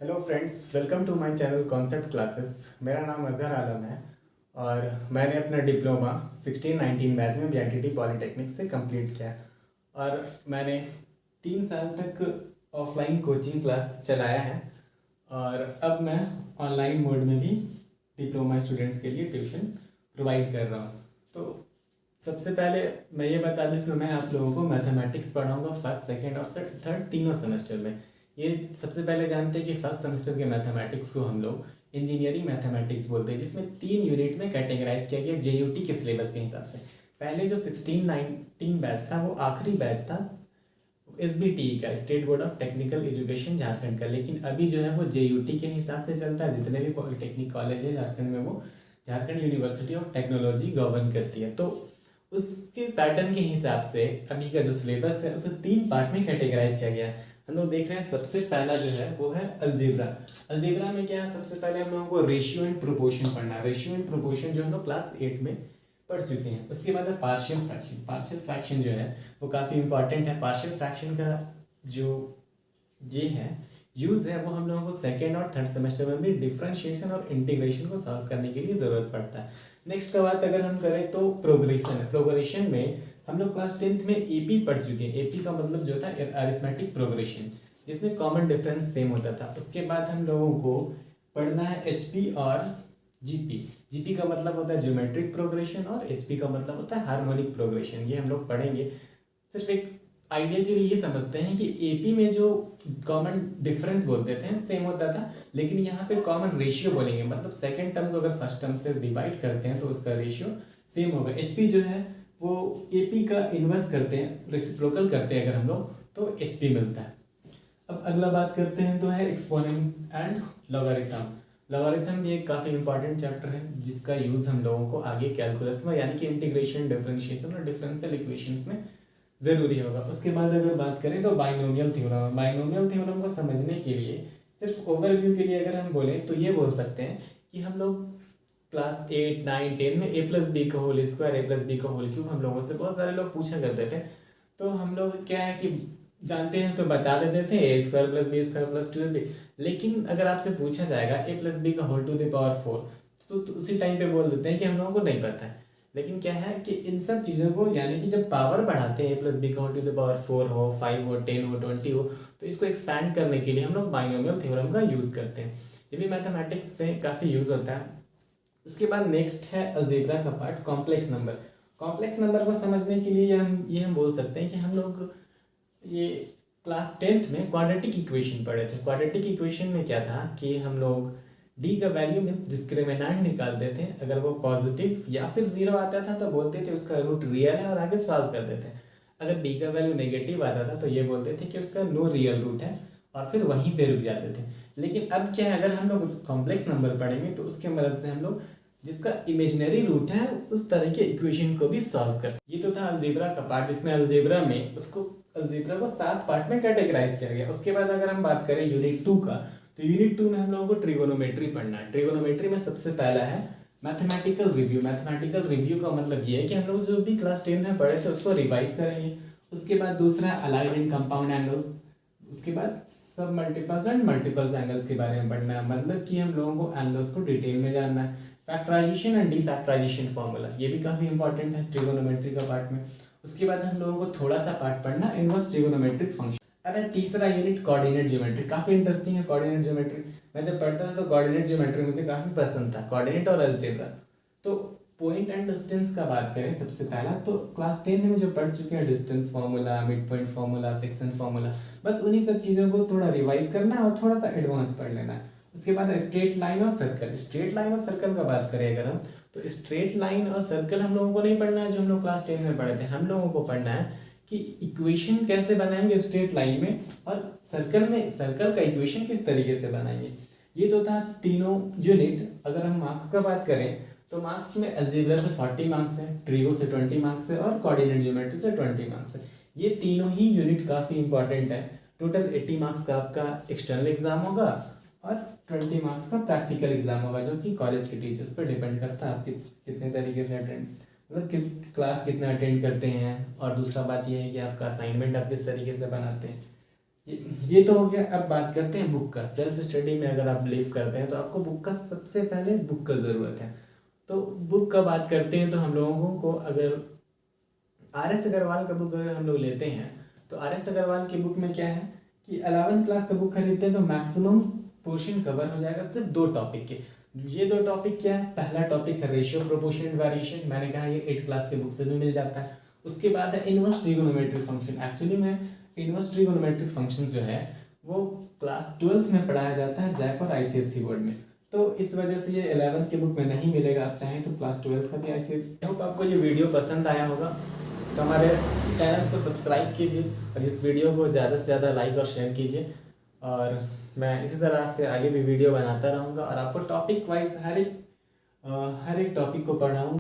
Hello friends, welcome to my channel concept classes. मेरा नाम अजहर आलम है और मैंने अपना डिप्लोमा 16-19 बैच में बीआईटीटी पॉलिटेक्निक से कंप्लीट किया और मैंने 3 साल तक ऑफलाइन कोचिंग क्लास चलाया है और अब मैं ऑनलाइन मोड में भी डिप्लोमा स्टूडेंट्स के लिए ट्यूशन प्रोवाइड कर रहा हूँ। तो सबसे पहले मैं ये बता दूं कि मैं आप लोगों को मैथमेटिक्स पढ़ाऊँगा फर्स्ट, सेकेंड और थर्ड तीनों सेमेस्टर में। ये सबसे पहले जानते हैं कि फर्स्ट सेमेस्टर के मैथमेटिक्स को हम लोग इंजीनियरिंग मैथमेटिक्स बोलते हैं, जिसमें 3 यूनिट में कैटेगराइज किया गया जेयूटी के सिलेबस के हिसाब से। पहले जो 16-19 बैच था वो आखिरी बैच था एसबीटी का, state board of technical education Jharkhand का, लेकिन अभी जो है वो जेयूटी के हिसाब से चलता है। जितने भी पॉलिटेक्निक कॉलेज है झारखंड में वो Jharkhand university of technology govern करती है। तो उसके पैटर्न के हिसाब से अभी का जो सिलेबस है उसे 3 पार्ट में कैटेगराइज किया गया है। हम लोग देख रहे हैं सबसे पहला जो है वो है अलजेब्रा। अलजेब्रा में क्या है, सबसे पहले हम लोगों को रेशियो एंड प्रोपोर्शन पढ़ना है। रेशियो एंड प्रोपोर्शन जो हम लोग क्लास 8 में पढ़ चुके हैं। उसके बाद है पार्शियल फ्रैक्शन। पार्शियल फ्रैक्शन जो है वो काफ़ी इंपॉर्टेंट है। पार्शियल फ्रैक्शन का जो ये है यूज़ है वो हम लोगों को सेकेंड और थर्ड सेमेस्टर में भी डिफरेंशिएशन और इंटीग्रेशन को सॉल्व करने के लिए ज़रूरत पड़ता है। नेक्स्ट का बात अगर हम करें तो प्रोग्रेशन है। प्रोग्रेशन में हम लोग क्लास 10th में एपी पढ़ चुके हैं। एपी का मतलब जो था अरिथमेटिक प्रोग्रेशन, जिसमें कॉमन डिफरेंस सेम होता था। उसके बाद हम लोगों को पढ़ना है एचपी और जीपी। जीपी का मतलब होता है ज्योमेट्रिक प्रोग्रेशन और एचपी का मतलब होता है हार्मोनिक प्रोग्रेशन। ये हम लोग पढ़ेंगे। सिर्फ एक आइडिया के लिए ये समझते हैं कि एपी में जो कॉमन डिफरेंस बोलते थे सेम होता था, लेकिन यहाँ पे कॉमन रेशियो बोलेंगे। मतलब सेकेंड टर्म को अगर फर्स्ट टर्म से डिवाइड करते हैं तो उसका रेशियो सेम होगा। एचपी जो है वो एपी का इन्वर्स करते हैं, रेसिप्रोकल करते हैं अगर हम लोग, तो एचपी मिलता है। अब अगला बात करते हैं तो है एक्सपोनेंट एंड लॉगरिथम। लॉगरिथम भी एक काफ़ी इंपॉर्टेंट चैप्टर है जिसका यूज़ हम लोगों को आगे कैलकुलस में यानी कि इंटीग्रेशन, डिफरेंशिएशन और डिफरेंशियल इक्वेशंस में ज़रूरी होगा। उसके बाद अगर बात करें तो बाइनोमियल थ्योरम। बाइनोमियल थ्योरम को समझने के लिए सिर्फ ओवरव्यू के लिए अगर हम बोलें तो ये बोल सकते हैं कि हम लोग क्लास 8, 9, 10 में ए प्लस बी का होल स्क्वायर, ए प्लस बी का होल क्यूब हम लोगों से बहुत सारे लोग पूछा करते थे। तो हम लोग क्या है कि जानते हैं तो बता देते थे a square plus b square plus 2ab। लेकिन अगर आपसे पूछा जाएगा ए प्लस बी का होल टू द पावर 4 तो उसी टाइम पे बोल देते हैं कि हम लोगों को नहीं पता है। लेकिन क्या है कि इन सब चीज़ों को यानी कि जब पावर बढ़ाते हैं ए प्लस बी का होल टू द पावर 4 हो, 5 हो, 10 हो, 20 हो, तो इसको एक्सपैंड करने के लिए हम लोग बाइनोमियल थ्योरम का यूज़ करते हैं। ये भी मैथमेटिक्स में काफ़ी यूज़ होता है। उसके बाद नेक्स्ट है अलजेब्रा का part, complex number. Complex number को समझने के लिए हम बोल सकते हैं कि हम लोग ये क्लास 10th में क्वाड्रेटिक इक्वेशन पढ़े थे। क्वाड्रेटिक इक्वेशन में क्या था कि हम लोग डी का वैल्यू मीन्स डिस्क्रिमिनेंट निकालते थे। अगर वो पॉजिटिव या फिर 0 आता था तो बोलते थे उसका रूट रियल है और आगे सॉल्व करते थे। अगर डी का वैल्यू नेगेटिव आता था तो ये बोलते थे कि उसका नो रियल रूट है और फिर वहीं पे रुक जाते थे। लेकिन अब क्या है, अगर हम लोग कॉम्प्लेक्स नंबर पढ़ेंगे तो उसके मदद से हम लोग जिसका इमेजिनरी रूट है उस तरह के इक्वेशन को भी सॉल्व कर सकते। ये तो था अलजेब्रा का पार्ट, जिसमें अलजेब्रा में अलजेब्रा को 7 पार्ट में कैटेगराइज किया गया। उसके बाद अगर हम बात करें यूनिट 2 का, तो यूनिट 2 में हम लोगों को ट्रिगोनोमेट्री पढ़ना है। ट्रिगोनोमेट्री में सबसे पहला है मैथमेटिकल रिव्यू। मैथमेटिकल रिव्यू का मतलब ये है कि हम लोग जो भी क्लास 10 में पढ़े थे उसको रिवाइज करेंगे। उसके बाद दूसरा अलाइड एंड कंपाउंड एंगल्स। उसके बाद सब मल्टीपल्स एंड मल्टीपल्स एंगल्स के बारे में पढ़ना है, मतलब कि हम लोगों को एंगल्स को डिटेल में जानना है। फैक्टराइजेशन एंड डीफैक्टराइजेशन फॉर्मूला, ये भी काफ़ी इंपॉर्टेंट है ट्रिगोनोमेट्री का पार्ट में। उसके बाद हम लोगों को थोड़ा सा पार्ट पढ़ना इनवर्स ट्रिगोनोमेट्रिक फंक्शन। अब है तीसरा यूनिट कोऑर्डिनेट ज्योमेट्री। काफ़ी इंटरेस्टिंग है कोऑर्डिनेट ज्योमेट्री। मैं जब पढ़ता था तो कोऑर्डिनेट ज्योमेट्री मुझे काफ़ी पसंद था, कोऑर्डिनेट और अलजेब्रा। तो पॉइंट एंड डिस्टेंस का बात करें सबसे पहला, तो क्लास 10 में जो पढ़ चुके हैं distance formula, mid point formula, section formula, बस उन्हीं सब चीज़ों को थोड़ा रिवाइज करना है और थोड़ा सा एडवांस पढ़ लेना है। उसके बाद स्ट्रेट लाइन और सर्कल। स्ट्रेट लाइन और सर्कल का बात करें अगर हम, तो स्ट्रेट लाइन और सर्कल हम लोगों को नहीं पढ़ना है जो हम लोग क्लास 10 में पढ़े थे। हम लोगों को पढ़ना है कि इक्वेशन कैसे बनाएंगे स्ट्रेट लाइन में, और सर्कल में सर्कल का इक्वेशन किस तरीके से बनाएंगे। ये तो था तीनों यूनिट। अगर हम मार्क्स का बात करें तो मार्क्स में अलजेब्रा से 40 मार्क्स है, ट्रिगो से 20 मार्क्स है और कोऑर्डिनेट ज्योमेट्री से 20 मार्क्स है। ये तीनों ही यूनिट काफ़ी इंपॉर्टेंट है। टोटल 80 मार्क्स का आपका एक्सटर्नल एग्जाम होगा और 20 मार्क्स का प्रैक्टिकल एग्जाम होगा, जो कि कॉलेज के टीचर्स पर डिपेंड करता है आप कितने तरीके से अटेंड, मतलब क्लास कितना अटेंड करते हैं। और दूसरा बात यह है कि आपका असाइनमेंट आप किस तरीके से बनाते हैं। ये तो हो गया। अब बात करते हैं बुक का। सेल्फ स्टडी में अगर आप बिलीव करते हैं तो आपको बुक का, सबसे पहले बुक का ज़रूरत है। तो बुक का बात करते हैं तो हम लोगों को, अगर आर एस अग्रवाल का बुक अगर हम लोग लेते हैं तो आर एस अग्रवाल की बुक में क्या है कि 11th क्लास का बुक खरीदते हैं तो मैक्सिमम पोर्शन कवर हो जाएगा सिर्फ 2 टॉपिक के। ये 2 टॉपिक क्या है? पहला टॉपिक है रेशियो प्रोपोर्शन वेरिएशन, मैंने कहा ये 8th क्लास के बुक से भी मिल जाता है। उसके बाद है इनवर्स ट्रिगोनोमेट्रिक फंक्शन। एक्चुअली में इनवर्स ट्रिगोनोमेट्रिक फंक्शन जो है वो क्लास 12th में पढ़ाया जाता है जयपुर आईसीएसई बोर्ड में। तो इस वजह से ये 11th के बुक में नहीं मिलेगा। आप चाहें तो क्लास 12th का भी आईसीएसई। आई होप आपको ये वीडियो पसंद आया होगा। तो हमारे चैनल्स को सब्सक्राइब कीजिए और इस वीडियो को ज़्यादा से ज़्यादा लाइक और शेयर कीजिए। और मैं इसी तरह से आगे भी वीडियो बनाता रहूँगा और आपको टॉपिक वाइज हर एक टॉपिक को पढ़ाऊँगा।